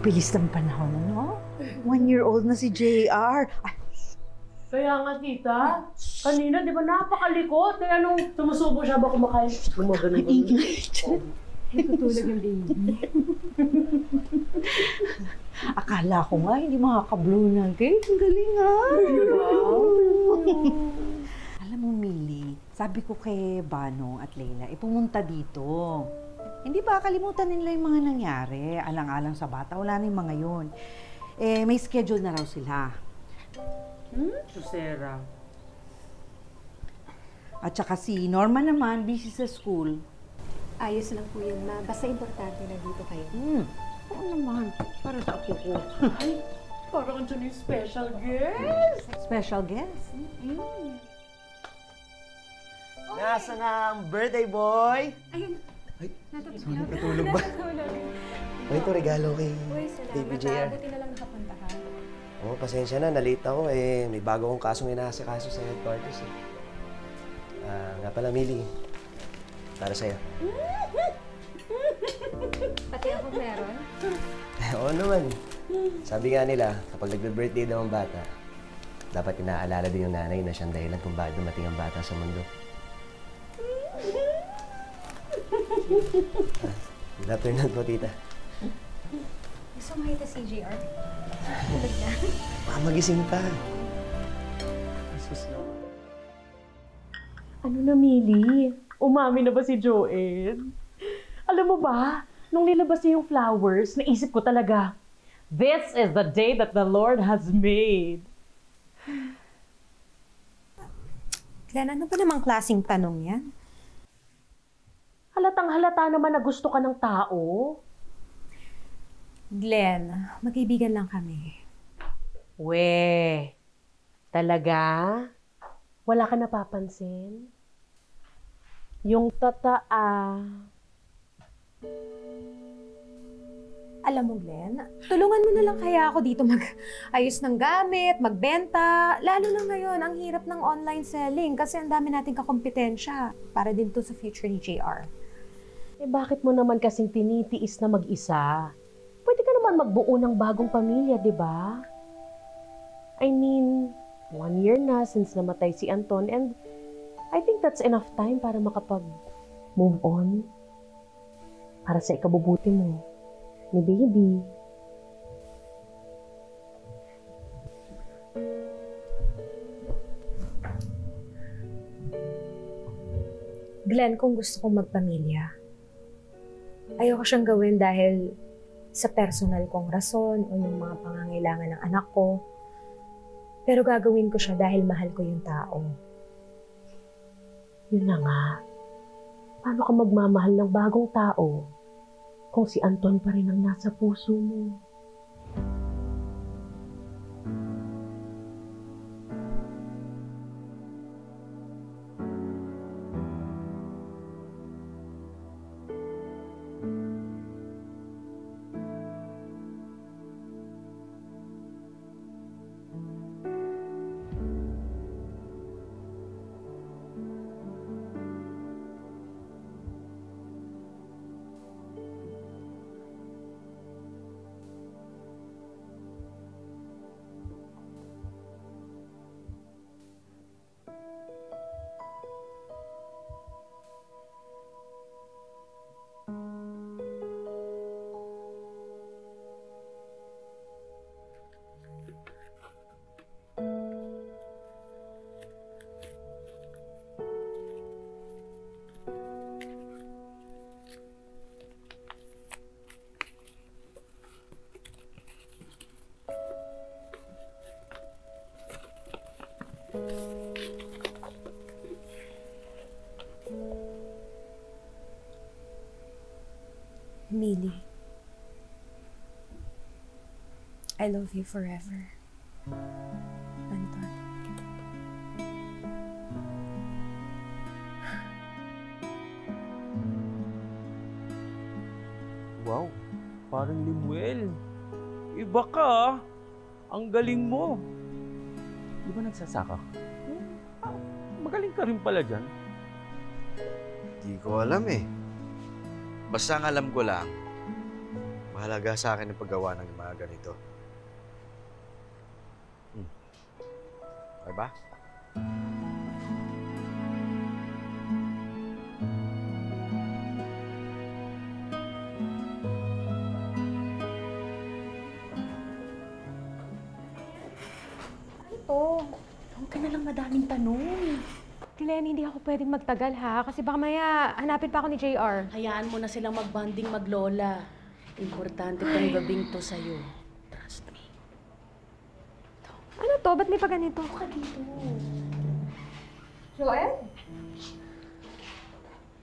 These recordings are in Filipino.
bilis ng panahon, ano? 1-year-old na si JR. Ay, kaya nga, tita, kanina, di ba, napakalikot. Kaya nung sumusubo siya ba kumakain, gumagano. Natutulog yung baby. Akala ko nga, hindi makakablow ng cake. Ang galing, ha? Alam mo, Millie, sabi ko kay Banong at Leila, pumunta dito. Hindi ba kalimutan nila yung mga nangyari? Alang-alang sa bata, wala na yung mga yun. May schedule na raw sila. Susera. At saka si Norma naman, busy sa school. Ayos lang po yun, ma. Basta importante na dito kayo. Oo naman, para sa apo ko. Ay, parang andyan yung special guest. Special guest? Nasa na ang birthday boy? Ayun. Ay, Natutulog. natulog ba? Ito regalo kay Baby JR. Buti na lang nakapunta ka. Oo, pasensya na, nalate ako eh. May bago akong kasong inaasikaso sa headquarters eh. Nga pala, Millie. Para sa'yo. Pati ako meron? Oo naman. Sabi nga nila, kapag nagbe-birthday daw ang bata, dapat inaalala din yung nanay na siyang dahilan kung bakit dumating ang bata sa mundo. Good afternoon po, tita. Gusto mo makita si JR? Tulog na. Magising pa. Jesus na. Ano na, Millie? Umami na ba si Joed? Alam mo ba, nung nilabas niya yung flowers, naisip ko talaga, this is the day that the Lord has made. Glenn, ano ba namang klaseng tanong yan? Halatang-halata naman na gusto ka ng tao. Glenn, magkaibigan lang kami. We, talaga? Wala ka napapansin? Yung Alam mo, Glenn, tulungan mo na lang kaya ako dito mag-ayos ng gamit, magbenta. Lalo na ngayon, ang hirap ng online selling kasi ang dami nating kakompetensya para din to sa future ni JR. bakit mo naman kasing tinitiis na mag-isa? Pwede ka naman magbuo ng bagong pamilya, di ba? I mean, 1 year na since namatay si Anton and I think that's enough time para makapag-move on. Para sa ikabubuti mo ni baby. Glenn, kung gusto kong magpamilya, ayoko siyang gawin dahil sa personal kong rason o yung mga pangangailangan ng anak ko. Pero gagawin ko siya dahil mahal ko yung tao. Yun na nga. Paano ka magmamahal ng bagong tao kung si Anton pa rin ang nasa puso mo? Millie, I love you forever. Anton. Wow, parang Limuel. Iba ka ah. Ang galing mo. Di ba nagsasaka? Magaling ka rin pala dyan. Di ko alam eh. Basta ang alam ko lang, Mahalaga sa akin ang paggawa ng mga ganito. Okay ba? Huwag ka na lang madaming tanong. Glenn, hindi ako pwedeng magtagal ha, kasi baka maya hanapin pa ako ni JR. Hayaan mo na silang magbanding maglola. Importante tong gabing to sa'yo. Trust me. Ano to? Ba't may pa ganito? Ka dito. Joel?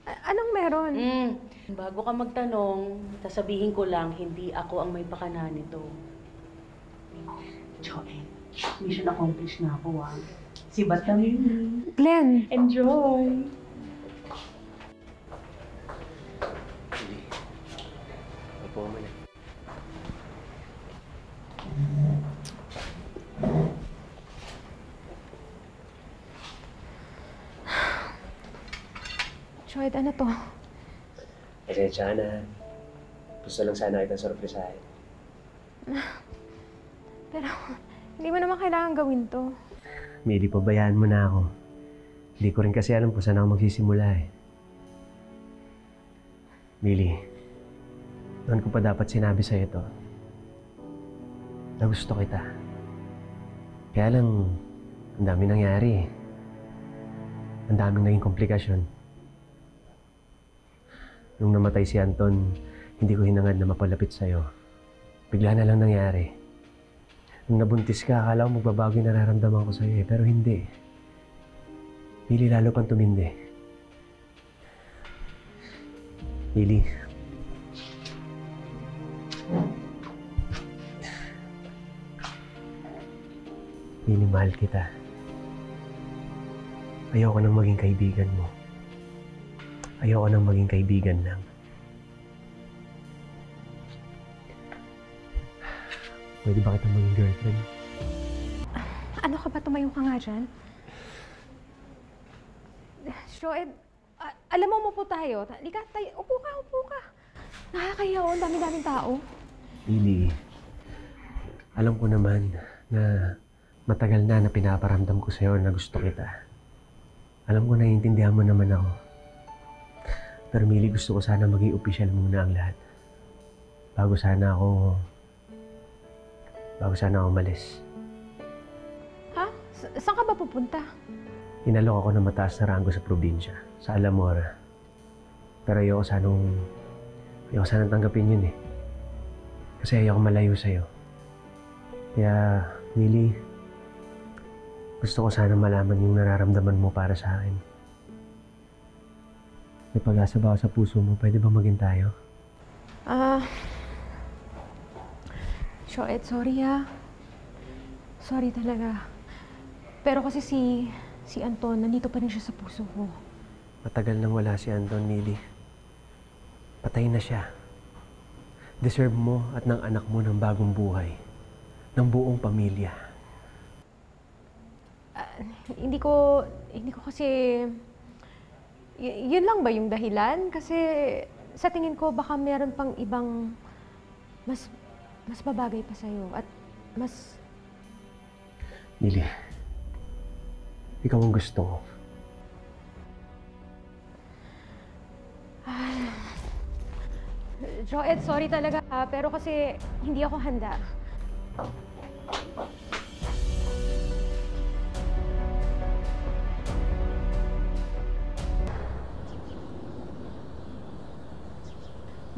Anong meron? Bago ka magtanong, sasabihin ko lang, hindi ako ang may pakana nito. Joel, mission accomplished na ako Si Batamini. Glenn! Enjoy! Hindi. Opo mo na. Joel, ano to? Pasensya na. Gusto lang sana kitang sorpresahin. Pero, hindi mo naman kailangan gawin to. Mili, pabayaan mo na ako. Hindi ko rin kasi alam kung saan ako magsisimula eh. Mili, noon ko pa dapat sinabi sa'yo to. Na gusto kita. Kaya lang, ang daming nangyari eh. Ang daming naging komplikasyon. Nung namatay si Anton, hindi ko hinangad na mapalapit sa'yo. Bigla na lang nangyari. Nung nabuntis ka, akala ko magbabago yung nararamdaman ko sa'yo eh, pero hindi. Mili, lalo pang tumindi. Mili. Mili, mahal kita. Ayoko nang maging kaibigan mo. Ayoko nang maging kaibigan lang. Pwede ba kitang maging girlfriend? Ano ka ba? Tumayo ka nga dyan. Joel, alam mo, umupo tayo. Halika, tayo. Upo ka. Nakakahiya oh, ang dami-daming tao. Lily, alam ko naman na matagal na pinaparamdam ko sa'yo na gusto kita. Alam ko naiintindihan mo naman ako. Pero Mili, gusto ko sana maging opisyal muna ang lahat. Bago sana ako umalis. Ha? Saan ka ba pupunta? Inalok ako ng mataas na ranggo sa probinsya, sa Alamora. Pero ayoko sanang tanggapin yun eh. Kasi ayoko malayo sa'yo. Kaya, Mili, gusto ko sana malaman yung nararamdaman mo para sa akin. May pag-asa ba ako sa puso mo? Pwede ba maging tayo? Shoet, sorry ha. Sorry talaga. Pero kasi si Anton, nandito pa rin siya sa puso ko. Matagal nang wala si Anton, Mili. Patay na siya. Deserve mo at ng anak mo ng bagong buhay. Ng buong pamilya. Hindi ko kasi... yun lang ba yung dahilan? Kasi sa tingin ko baka meron pang ibang mas babagay pa sa'yo at mas... Mili, ikaw ang gusto ko. Joed, sorry talaga ha, pero kasi hindi ako handa.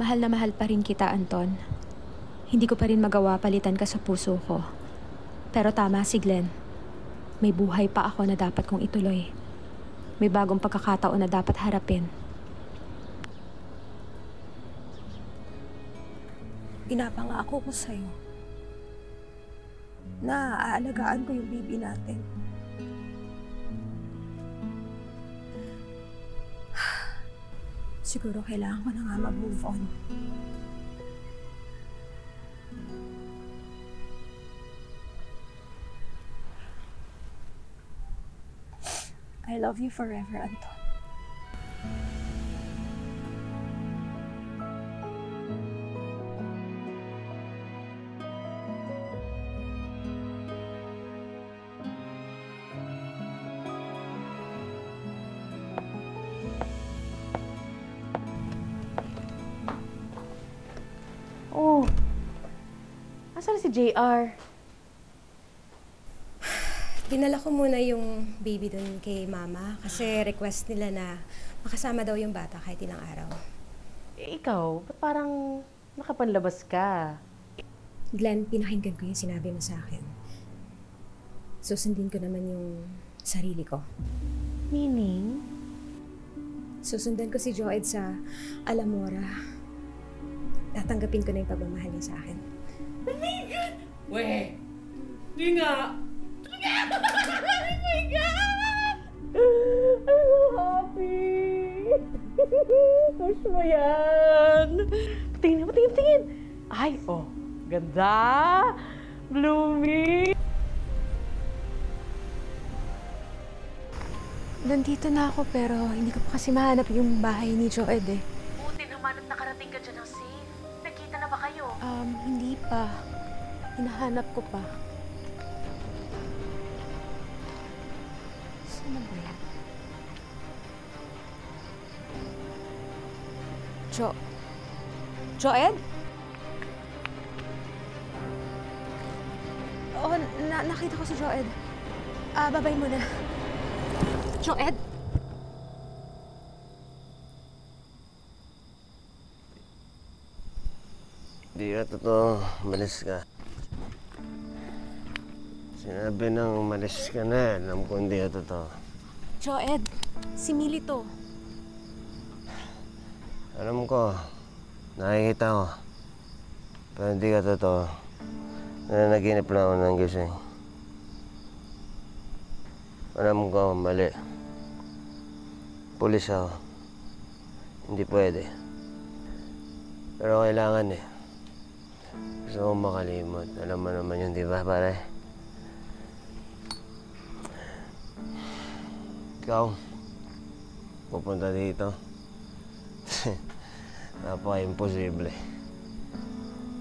Mahal na mahal pa rin kita, Anton. Hindi ko pa rin magawa palitan ka sa puso ko. Pero tama si Glenn. May buhay pa ako na dapat kong ituloy. May bagong pagkakataon na dapat harapin. Pinapangako ko sa'yo na aalagaan ko yung baby natin. Siguro kailangan ko na nga mag-move on. I love you forever, Anton. si JR? Dinala ko muna yung baby doon kay mama kasi request nila na makasama daw yung bata kahit ilang araw. Ikaw, ba't parang nakapanlabas ka? Glenn, pinakinggan ko yung sinabi mo sa akin. Susundin ko naman yung sarili ko. Meaning? Susundan ko si Joed sa Alamora. Tatanggapin ko na yung pagmamahal niya sa akin. Oh my God! Weh! Di nga! Oh my God! I'm so happy! Push mo yan! Tingin mo, tingin! Ay, oh, ganda! Blooming! Nandito na ako pero hindi ko pa kasi mahanap yung bahay ni Joed eh. Buti naman at nakarating ka dyan ng safe. Nagkita na ba kayo? Hindi pa. Hinahanap ko pa. Saan na ba yan? Joed? Oo, nakita ko si Joed. Babay mo na. Joed? Di ka totoo, umalis ka. Sinabi nang umalis ka na, alam ko hindi ka totoo. Joed, si Millie to. Alam ko, nakikita ko. Pero hindi ka totoo. Nanaginip lang ako ng gising. Alam ko, mali. Pulis ako. Hindi pwede. Pero kailangan eh. Gusto kong makalimot. Alam mo naman yun, di ba, pare? Ikaw, pupunta dito. Napaka-imposible.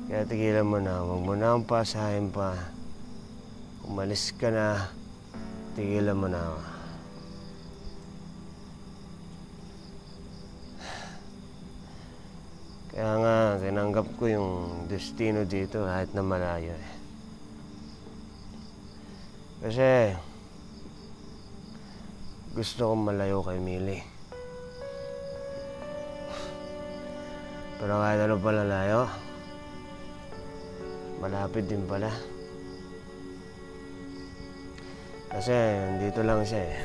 Kaya tigilan mo na. Huwag mo na akong pasahin pa. Umalis ka na. Tigilan mo na ako. Kaya nga, tinanggap ko yung destino dito kahit na malayo eh. Kasi gusto kong malayo kay Millie. Pero kahit ano pala layo, malapit din pala. Kasi dito lang siya eh.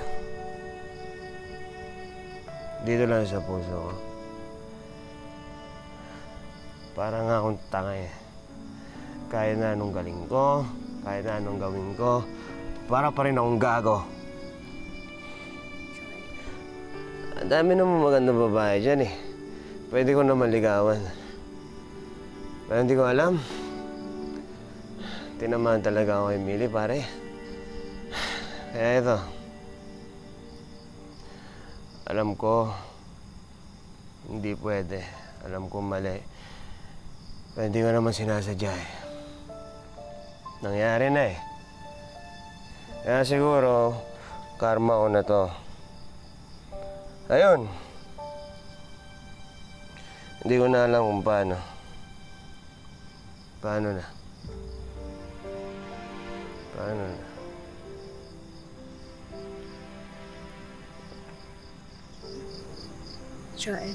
Dito lang sa puso ko. Parang nga akong tanga eh. Kahit na anong galing ko, kahit na anong gawin ko, para pa rin akong gago. Ang dami naman magandang babae dyan eh. Pwede ko naman ligawan. Pero hindi ko alam. Tinamaan talaga ako kay Millie, pare. Kaya ito. Alam ko, hindi pwede. Alam ko mali. Pero hindi ko naman sinasadya eh. Nangyari na eh. Kaya siguro, karma ko na to. Ayun. Hindi ko na alam kung paano. Paano na? Paano na? Joed.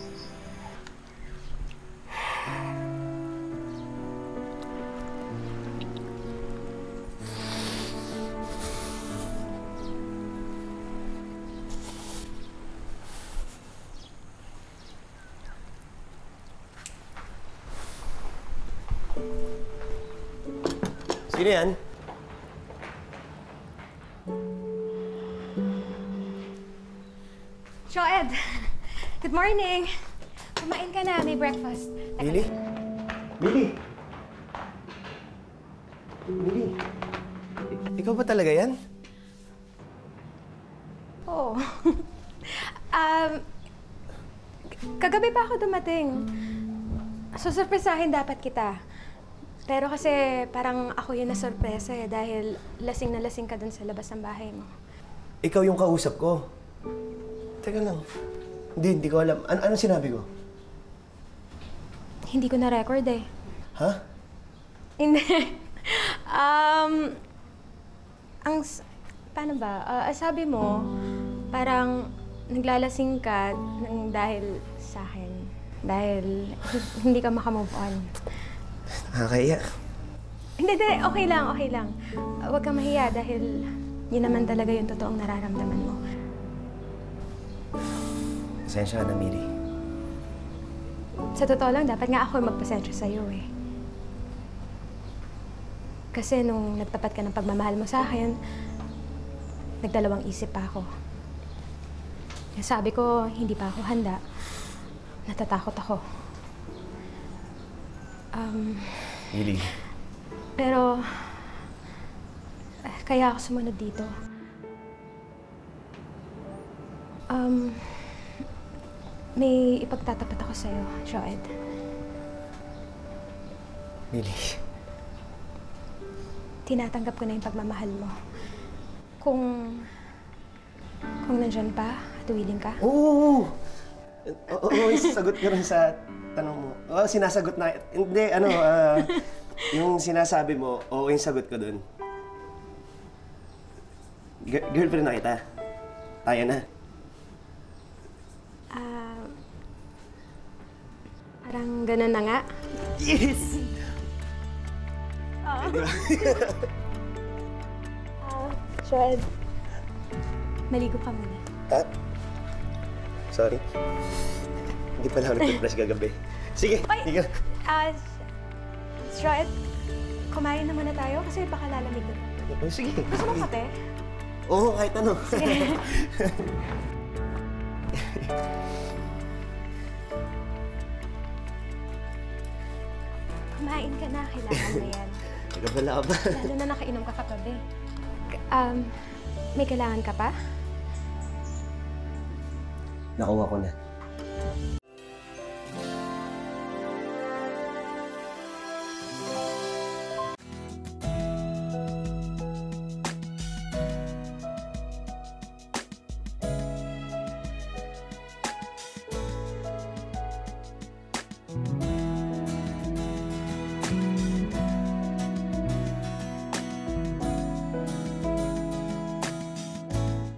Sino yan? Joed! Good morning! Kumain ka na, may breakfast. Millie? Millie? Millie? Ikaw ba talaga yan? Oo. Kagabi pa ako dumating. Susurpresahin dapat kita. Pero kasi parang ako yun na sorpresa eh, dahil lasing na lasing ka dun sa labas ng bahay mo. Ikaw yung kausap ko. Teka lang. Hindi ko alam. Anong sinabi ko? Hindi ko na-record eh. Ha? Hindi. Paano ba? Sabi mo, parang naglalasing ka dahil sa akin. Dahil hindi ka makamove on. Nakakaya. Hindi, okay lang, okay lang. Huwag kang mahiya dahil yun naman talaga yung totoong nararamdaman mo. Pasensya ka na, Miri. Sa totoo lang, dapat nga ako magpasensya sa'yo eh. Kasi nung nagtapat ka ng pagmamahal mo sa akin, nagdalawang isip pa ako. Kaya sabi ko, hindi pa ako handa. Natatakot ako. Miri. Pero, kaya ako sumunod dito. May ipagtatapat ako sa'yo, Joed. Miri. Tinatanggap ko na yung pagmamahal mo. Kung nandyan pa at willing ka. Oo! Oo, sagot ko rin sa tanong mo. Oo, sinasagot na. Hindi, yung sinasabi mo, oo yung sagot ko dun. Girlfriend na kita. Tayo na. Parang ganun na nga. Yes! Joed, maligo ka muna. Sorry. Hindi pala ako nag-brush kagabi. Sige, sige. Joed, kumain na muna tayo kasi baka lalamig na. Sige. Gusto mo kape? Oo, kahit ano. Sige. Kumain ka na, kailangan mo yan. Nagabala ka ba? Lalo na nakainom ka katabi. May kailangan ka pa? Nakuha ko na.